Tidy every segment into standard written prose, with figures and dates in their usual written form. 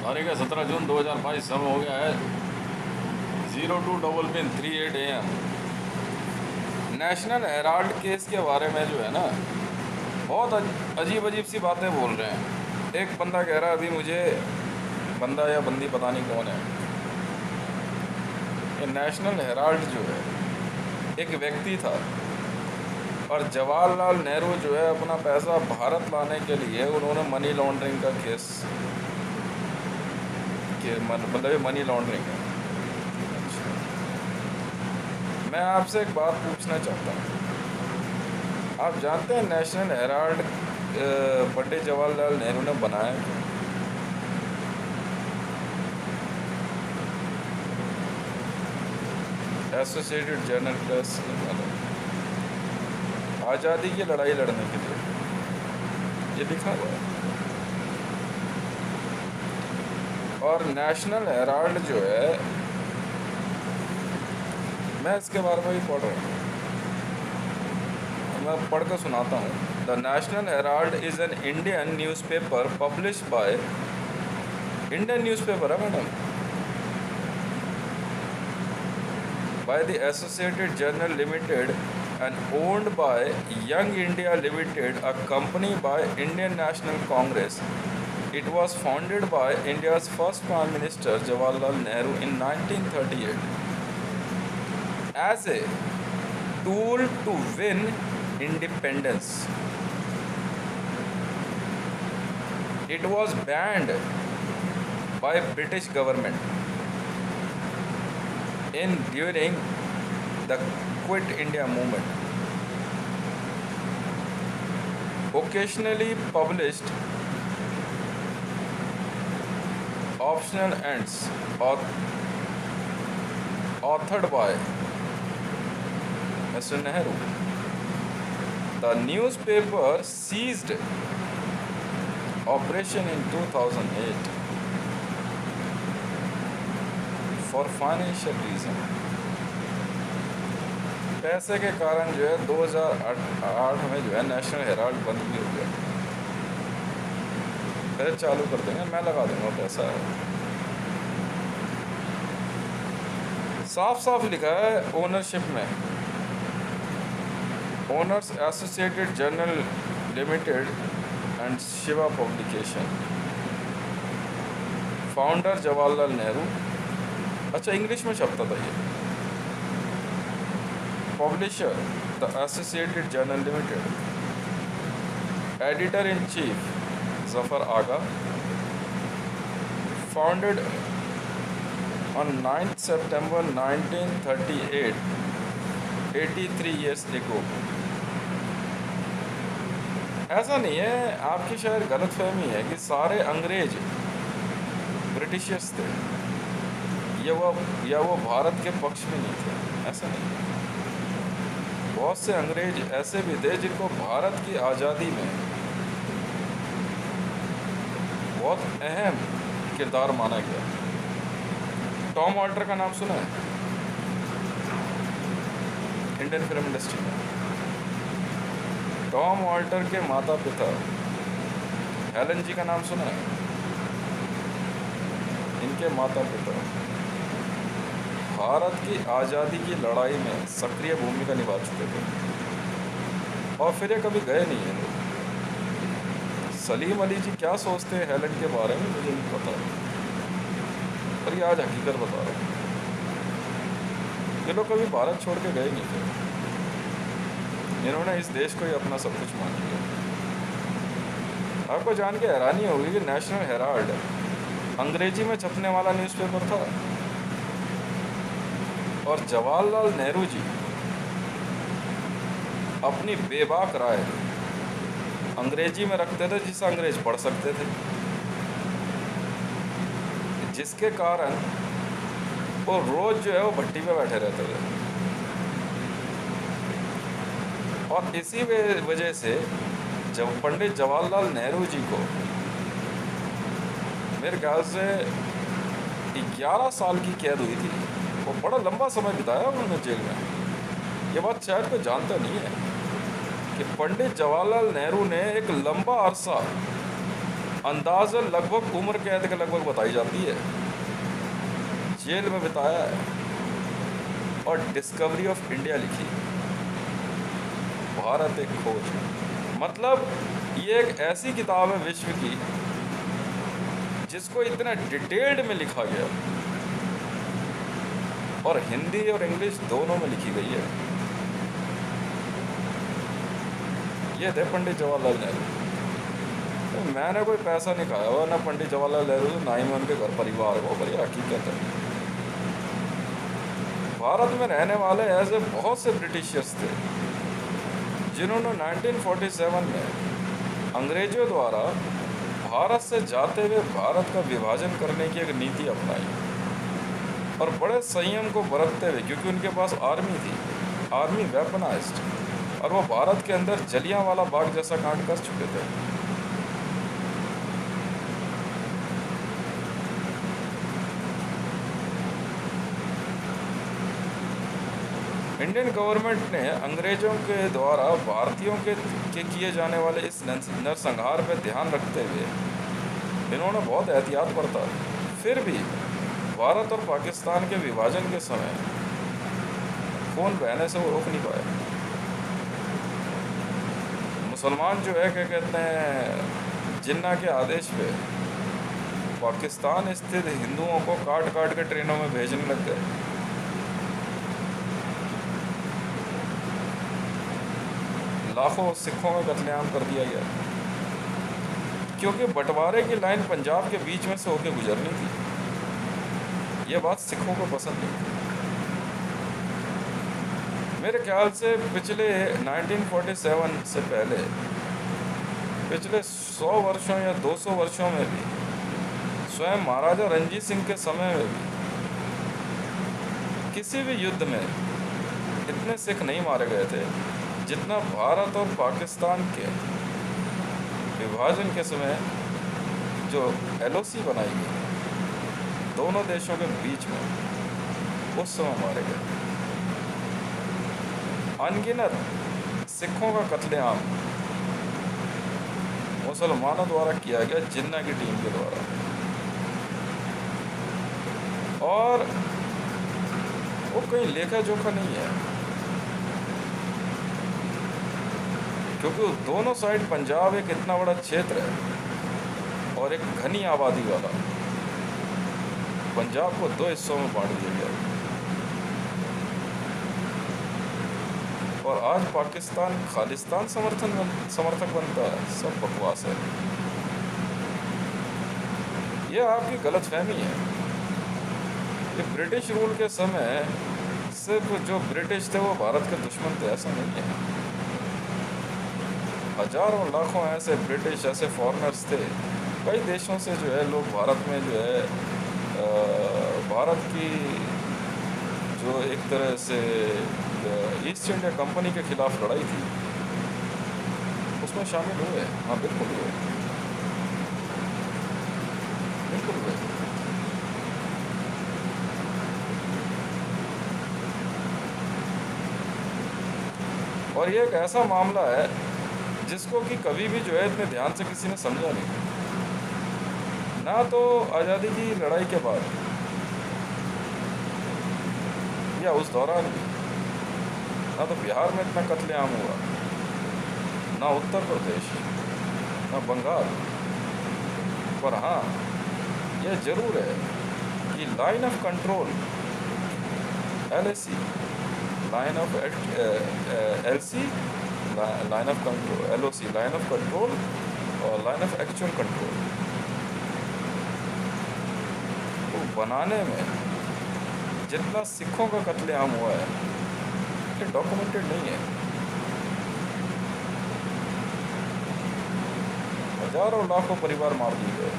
तारीख है 17 जून 2022। समय हो गया है 02:38 AM। नेशनल हेराल्ड केस के बारे में जो है ना, बहुत अजीब अजीब सी बातें बोल रहे हैं। एक बंदा कह रहा है, अभी मुझे, बंदा या बंदी पता नहीं कौन है, ये नेशनल हेराल्ड जो है एक व्यक्ति था, और जवाहरलाल नेहरू जो है अपना पैसा भारत लाने के लिए उन्होंने मनी लॉन्ड्रिंग का केस मतलब ये मनी लॉन्ड्रिंग है। मैं आपसे एक बात पूछना चाहता हूँ, आप जानते हैं नेशनल हेराल्ड पंडित जवाहरलाल नेहरू ने बनाया क्यों? एसोसिएटेड जर्नल प्रेस, आज़ादी की लड़ाई लड़ने के लिए, ये लिखा हुआ है। और नेशनल हेराल्ड जो है, मैं इसके बारे में भी पढ़ रहा हूँ, मैं पढ़ कर सुनाता हूँ। The national Herald is an Indian newspaper publish by, Indian newspaper है madam, by the Associated Journal Limited and owned by Young India Limited, a company by Indian National Congress. It was founded by India's first Prime Minister Jawaharlal Nehru in 1938 as a tool to win independence. It was banned by British government during the Quit India movement. Occasionally published optional ends authored by Mr. Nehru. The newspaper ceased operation in 2008 for financial reason. पैसे के कारण जो है 2008 में जो है national Herald बंद भी हो गया। फिर चालू कर देंगे, मैं लगा दूंगा पैसा है। साफ साफ लिखा है ओनरशिप में, owners associated journal limited and Shiva publication, founder Jawaharlal Nehru. अच्छा, इंग्लिश में छपता था ये। Publisher the associated journal limited, editor in chief Zafar Agha, founded on 9 सितंबर 1938, 83 ईयर्स एगो। ऐसा नहीं है, आपकी शायद गलतफहमी है कि सारे अंग्रेज ब्रिटिशर्स थे या वो भारत के पक्ष में नहीं थे, ऐसा नहीं। बहुत से अंग्रेज ऐसे भी थे जिनको भारत की आज़ादी में बहुत अहम किरदार माना गया। टॉम वॉल्टर का नाम सुना है? इंडियन फिल्म इंडस्ट्री में टॉम वॉल्टर के माता पिता हेलन जी का नाम सुना है? इनके माता पिता भारत की आज़ादी की लड़ाई में सक्रिय भूमिका निभा चुके थे, और फिर ये कभी गए नहीं हैं लोग। सलीम अली जी क्या सोचते हैं हेलन के बारे में मुझे नहीं पता, पर ये आज हकीकत बता रहा हूँ। ये लोग कभी भारत छोड़ के गए नहीं थे, इन्होंने इस देश को ही अपना सब कुछ मान लिया। आपको जान के हैरानी होगी कि नेशनल हेराल्ड अंग्रेजी में छपने वाला न्यूज़पेपर था, और जवाहरलाल नेहरू जी अपनी बेबाक राय अंग्रेजी में रखते थे, जिसे अंग्रेज पढ़ सकते थे, जिसके कारण वो रोज जो है वो भट्टी पे बैठे रहते थे। और इसी वजह से जब पंडित जवाहरलाल नेहरू जी को मेरे ख्याल से 11 साल की कैद हुई थी। वो बड़ा लंबा समय बिताया उन्होंने जेल में। ये बात शायद कोई जानता नहीं है कि पंडित जवाहरलाल नेहरू ने एक लंबा अरसा अंदाज़न लगभग उम्र कैद के लगभग बताई जाती है, जेल में बिताया है। और डिस्कवरी ऑफ इंडिया लिखी, भारत एक खोज। मतलब ये एक ऐसी किताब है विश्व की जिसको इतना डिटेल्ड में लिखा गया, और हिंदी और इंग्लिश दोनों में लिखी गई है। ये थे पंडित जवाहरलाल नेहरू। तो मैंने कोई पैसा नहीं खाया हुआ, ना पंडित जवाहरलाल नेहरू, ना ही मैं उनके घर परिवार को, पर ये हकीकत है। भारत में रहने वाले ऐसे बहुत से ब्रिटिशर्स थे जिन्होंने 1947 में अंग्रेजों द्वारा भारत से जाते हुए भारत का विभाजन करने की एक नीति अपनाई, और बड़े संयम को बरतते हुए, क्योंकि उनके पास आर्मी थी, आर्मी वेपनाइज्ड, और वो भारत के अंदर जलियांवाला बाग जैसा कांड कर चुके थे। इंडियन गवर्नमेंट ने अंग्रेजों के द्वारा भारतीयों के किए जाने वाले इस नरसंहार पर ध्यान रखते हुए इन्होंने बहुत एहतियात बरता। फिर भी भारत और पाकिस्तान के विभाजन के समय खून बहने से वो रोक नहीं पाए। मुसलमान जो है, क्या कहते हैं, जिन्ना के आदेश पे पाकिस्तान स्थित हिंदुओं को काट काट के ट्रेनों में भेजने लग गए। लाखों सिखों का कत्लेआम कर दिया गया, क्योंकि बंटवारे की लाइन पंजाब के बीच में से होकर गुजरनी थी। ये बात सिखों को पसंद नहीं। मेरे ख्याल से पिछले 1947 से पहले पिछले 100 वर्षों या 200 वर्षों में भी, स्वयं महाराजा रणजीत सिंह के समय में भी किसी भी युद्ध में इतने सिख नहीं मारे गए थे जितना भारत और पाकिस्तान के विभाजन के समय जो LOC बनाई गई दोनों देशों के बीच में, उस समय मारे गए। अनगिनत सिखों का कत्लेआम मुसलमानों द्वारा किया गया, जिन्ना की टीम के द्वारा। और वो कहीं लेखा जोखा नहीं है, क्योंकि दोनों साइड पंजाब एक इतना बड़ा क्षेत्र है और एक घनी आबादी वाला। पंजाब को 2 हिस्सों में बांट दिया गया, और आज पाकिस्तान खालिस्तान समर्थक बनता है। सब बकवास है, यह आपकी गलतफहमी है। कि ब्रिटिश रूल के समय सिर्फ जो ब्रिटिश थे वो भारत के दुश्मन थे, ऐसा नहीं है। हजारों लाखों ऐसे ब्रिटिश, ऐसे फॉरेनर्स थे कई देशों से, जो है लोग भारत में जो है भारत की जो एक तरह से ईस्ट इंडिया कंपनी के खिलाफ लड़ाई थी उसमें शामिल हुए। हाँ, बिल्कुल हुए, बिल्कुल हुए। और ये एक ऐसा मामला है जिसको कि कभी भी जो है इतने ध्यान से किसी ने समझा नहीं, ना तो आज़ादी की लड़ाई के बाद या उस दौरान भी, ना तो बिहार में इतना कत्लेआम हुआ, ना उत्तर प्रदेश, ना बंगाल। पर हाँ, यह ज़रूर है कि line of control LAC, line of LC, line of control LOC, line of control और लाइन ऑफ एक्चुअल कंट्रोल को बनाने में जितना सिखों का कत्लेआम हुआ है ये डॉक्यूमेंटेड नहीं है। हजारों लाखों परिवार मार दिए गए।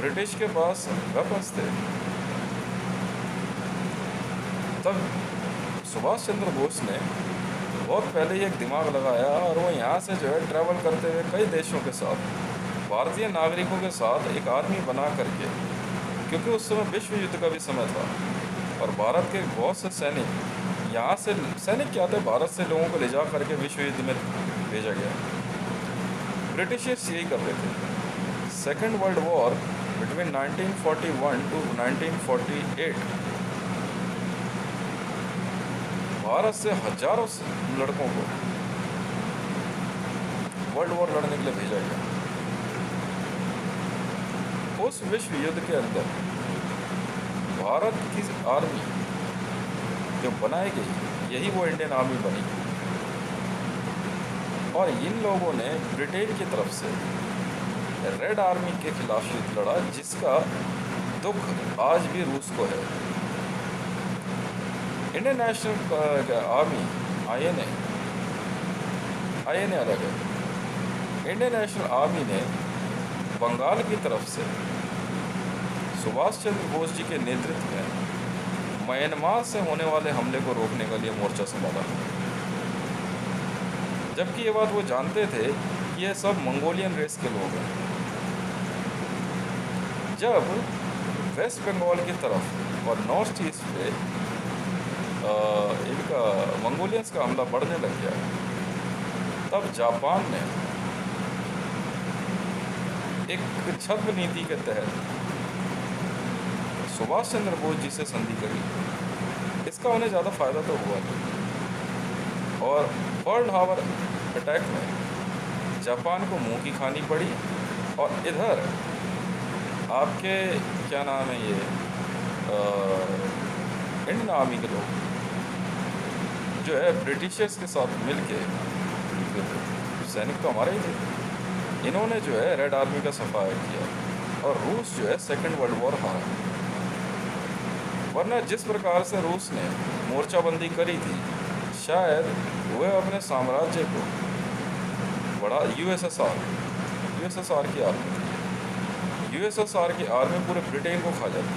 ब्रिटिश के पास वेपन्स थे। तब सुभाष चंद्र बोस ने बहुत पहले ही एक दिमाग लगाया और वो यहाँ से जो है ट्रैवल करते हुए कई देशों के साथ, भारतीय नागरिकों के साथ एक आर्मी बना करके, क्योंकि उस समय विश्व युद्ध का भी समय था और भारत के बहुत से सैनिक यहाँ से, सैनिक क्या थे, भारत से लोगों को ले जा करके विश्व युद्ध में भेजा गया। ब्रिटिशर्स यही कर रहे थे। Second world war between 1941 to 1948 Bharat से हजारों लड़कों को वर्ल्ड वॉर लड़ने के लिए भेजा गया। उस विश्व युद्ध के अंदर भारत की आर्मी जो बनाई गई, यही वो इंडियन आर्मी बनी। और इन लोगों ने ब्रिटेन की तरफ से रेड आर्मी के खिलाफ युद्ध लड़ा, जिसका दुख आज भी रूस को है। इंडियन नेशनल आर्मी आईएनए अलग है। इंडियन नेशनल आर्मी ने बंगाल की तरफ से सुभाष चंद्र बोस जी के नेतृत्व में म्यांमार से होने वाले हमले को रोकने के लिए मोर्चा संभाला, जबकि ये बात वो जानते थे कि ये सब मंगोलियन रेस के लोग हैं। जब वेस्ट बंगाल की तरफ और नॉर्थ ईस्ट पे इनका मंगोलियंस का हमला बढ़ने लग गया, तब जापान ने एक छद्म नीति के तहत सुभाष चंद्र बोस जी से संधि करी। इसका उन्हें ज़्यादा फायदा तो हुआ नहीं, और पर्ल हार्बर अटैक में जापान को मुंह की खानी पड़ी। और इधर आपके क्या नाम है, ये इंडियन आर्मी के लोग जो है ब्रिटिशर्स के साथ मिलके, सैनिक तो हमारे ही थे, इन्होंने जो है रेड आर्मी का सफाया किया और रूस जो है सेकेंड वर्ल्ड वॉर हारा। वरना जिस प्रकार से रूस ने मोर्चाबंदी करी थी, शायद वह अपने साम्राज्य को बड़ा यूएसएसआर की आर्मी पूरे ब्रिटेन को खा जाती।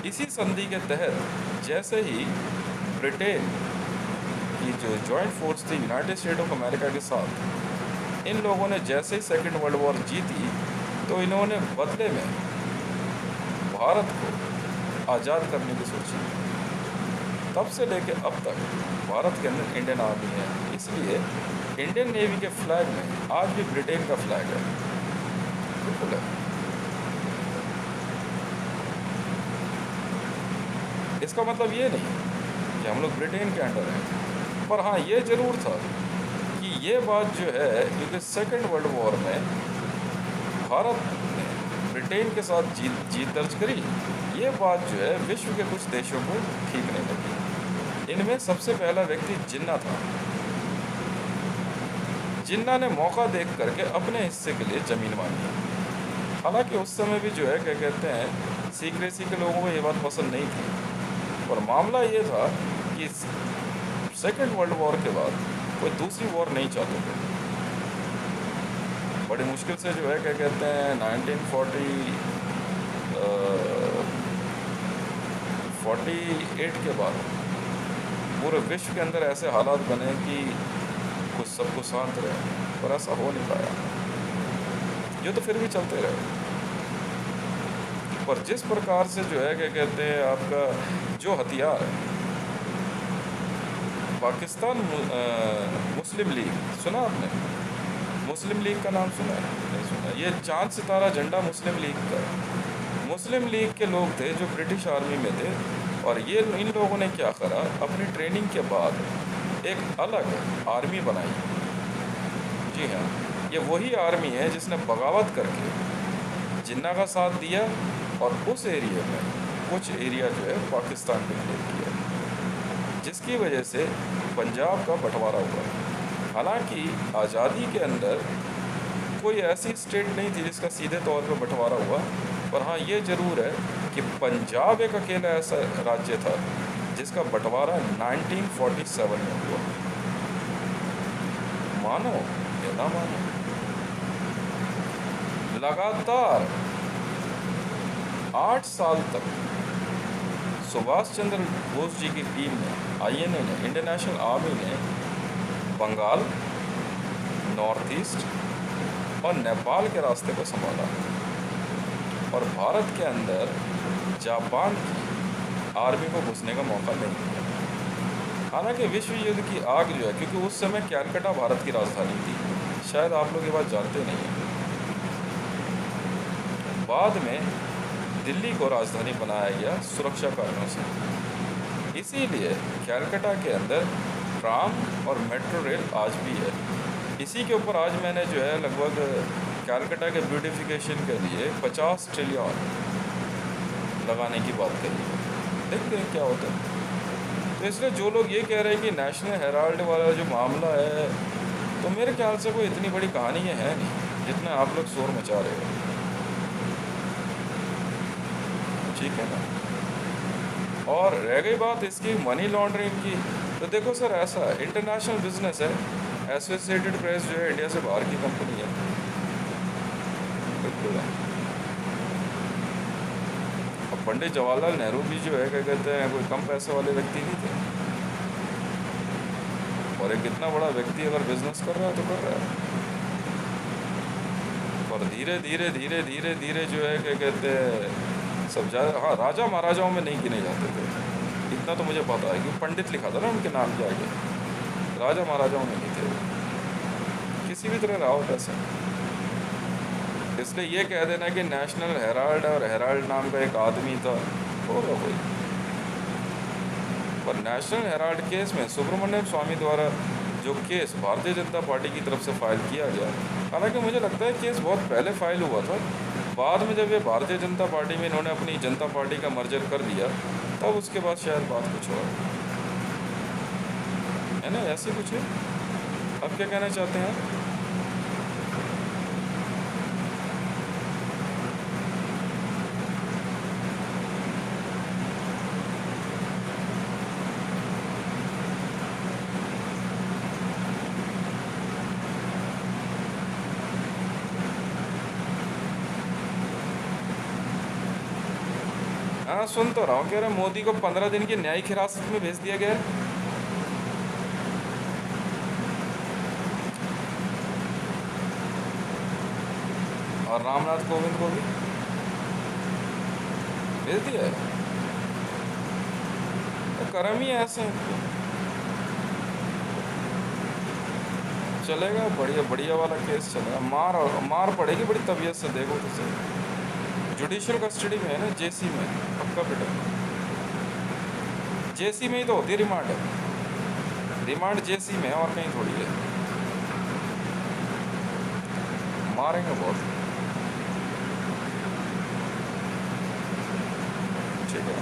इसी संधि के तहत जैसे ही ब्रिटेन की जो जॉइंट फोर्स थी यूनाइटेड स्टेट ऑफ अमेरिका के साथ, इन लोगों ने जैसे ही सेकेंड वर्ल्ड वॉर जीती, तो इन्होंने बदले में भारत को आज़ाद करने की सोची। तब से लेकर अब तक भारत के अंदर इंडियन आर्मी है। इसलिए इंडियन नेवी के फ्लैग में आज भी ब्रिटेन का फ्लैग है। बिल्कुल है। इसका मतलब ये नहीं कि हम लोग ब्रिटेन के अंडर हैं, पर हाँ ये ज़रूर था कि ये बात जो है, क्योंकि सेकेंड वर्ल्ड वॉर में भारत ने ब्रिटेन के साथ जीत दर्ज करी, ये बात जो है विश्व के कुछ देशों को ठीक नहीं लगी। इनमें सबसे पहला व्यक्ति जिन्ना था। जिन्ना ने मौका देख करके अपने हिस्से के लिए ज़मीन मांगी। हालांकि उस समय भी जो है क्या कहते हैं, सीक्रेसी के लोगों को ये बात पसंद नहीं थी, पर मामला ये था कि सेकेंड वर्ल्ड वॉर के बाद कोई दूसरी वॉर नहीं चाहते थे। बड़ी मुश्किल से जो है क्या कहते हैं 1948 के बाद पूरे विश्व के अंदर ऐसे हालात बने कि कुछ सब कुछ शांत रहे, पर ऐसा हो नहीं पाया। ये तो फिर भी चलते रहे। पर जिस प्रकार से जो है क्या कहते हैं आपका जो हथियार है, पाकिस्तान मुस्लिम लीग सुना आपने? मुस्लिम लीग का नाम सुना है? नहीं सुना। ये चांद सितारा झंडा मुस्लिम लीग का है। मुस्लिम लीग के लोग थे जो ब्रिटिश आर्मी में थे, और ये इन लोगों ने क्या करा, अपनी ट्रेनिंग के बाद एक अलग आर्मी बनाई। जी हाँ, ये वही आर्मी है जिसने बगावत करके जिन्ना का साथ दिया और उस एरिया में कुछ एरिया जो है पाकिस्तान को डिक्लेयर किया, जिसकी वजह से पंजाब का बंटवारा हुआ। हालांकि आज़ादी के अंदर कोई ऐसी स्टेट नहीं थी जिसका सीधे तौर पर बंटवारा हुआ, पर हाँ ये ज़रूर है कि पंजाब एक अकेला ऐसा राज्य था जिसका बंटवारा 1947 में हुआ। मानो या ना मानो, लगातार 8 साल तक सुभाष चंद्र बोस जी की टीम ने, आईएनए ने, इंडियन नेशनल आर्मी ने बंगाल, नॉर्थ ईस्ट और नेपाल के रास्ते को संभाला, और भारत के अंदर जापान की आर्मी को घुसने का मौका नहीं दिया। हालांकि विश्व युद्ध की आग जो है, क्योंकि उस समय कैलकाटा भारत की राजधानी थी, शायद आप लोग ये बात जानते नहीं हैं। बाद में दिल्ली को राजधानी बनाया गया सुरक्षा कारणों से। इसीलिए कैलकाटा के अंदर ट्राम और मेट्रो रेल आज भी है। इसी के ऊपर आज मैंने जो है लगभग कैलकाटा के ब्यूटिफिकेशन के लिए 50 ट्रिलियन लगाने की बात कही है। देखते हैं क्या होता है। तो इसलिए जो लोग ये कह रहे हैं कि नेशनल हेराल्ड वाला जो मामला है, तो मेरे ख्याल से कोई इतनी बड़ी कहानी ये है नहीं जितना आप लोग शोर मचा रहे हो। ठीक है ना। और रह गई बात इसकी मनी लॉन्ड्रिंग की, तो देखो सर ऐसा इंटरनेशनल बिजनेस है। एसोसिएटेड प्रेस जो है इंडिया से बाहर की कंपनी है। बिल्कुल है। अब पंडित जवाहरलाल नेहरू भी जो है क्या कहते हैं कोई कम पैसे वाले व्यक्ति नहीं थे। और एक इतना बड़ा व्यक्ति अगर बिजनेस कर रहा है तो कर रहा है। और धीरे धीरे धीरे धीरे धीरे जो है क्या कहते हैं सब ज़्यादा, हाँ राजा महाराजाओं में नहीं गिने जाते थे, इतना तो मुझे पता है क्योंकि पंडित लिखा था ना उनके नाम के आगे। राजा महाराजाओं में नहीं थे, किसी भी तरह रहा हो पैसे। इसलिए ये कह देना कि नेशनल हेराल्ड और हेराल्ड नाम का एक आदमी था, होगा कोई। पर नेशनल हेराल्ड केस में सुब्रमण्यम स्वामी द्वारा जो केस भारतीय जनता पार्टी की तरफ से फाइल किया गया, हालांकि मुझे लगता है केस बहुत पहले फाइल हुआ था। बाद में जब ये भारतीय जनता पार्टी में इन्होंने अपनी जनता पार्टी का मर्जर कर दिया, तब उसके बाद शायद बात कुछ और है ना, ऐसे कुछ है। अब क्या कहना चाहते हैं? हाँ सुन तो रहा हूँ, कह रहे मोदी को 15 दिन की न्यायिक हिरासत में भेज दिया गया है। और रामनाथ कोविंद को भी भेज दिया है। तो कर्म ही ऐसे हैं। चलेगा, बढ़िया बढ़िया वाला केस चलेगा। मार पड़ेगी बड़ी तबीयत से, देखो तो सही। जुडिशियल कस्टडी में है ना, जेसी में पक्का पिटा। जेसी में ही तो होती है रिमांड, रिमांड जेसी में है और कहीं थोड़ी है। मारेंगे बहुत। ठीक है।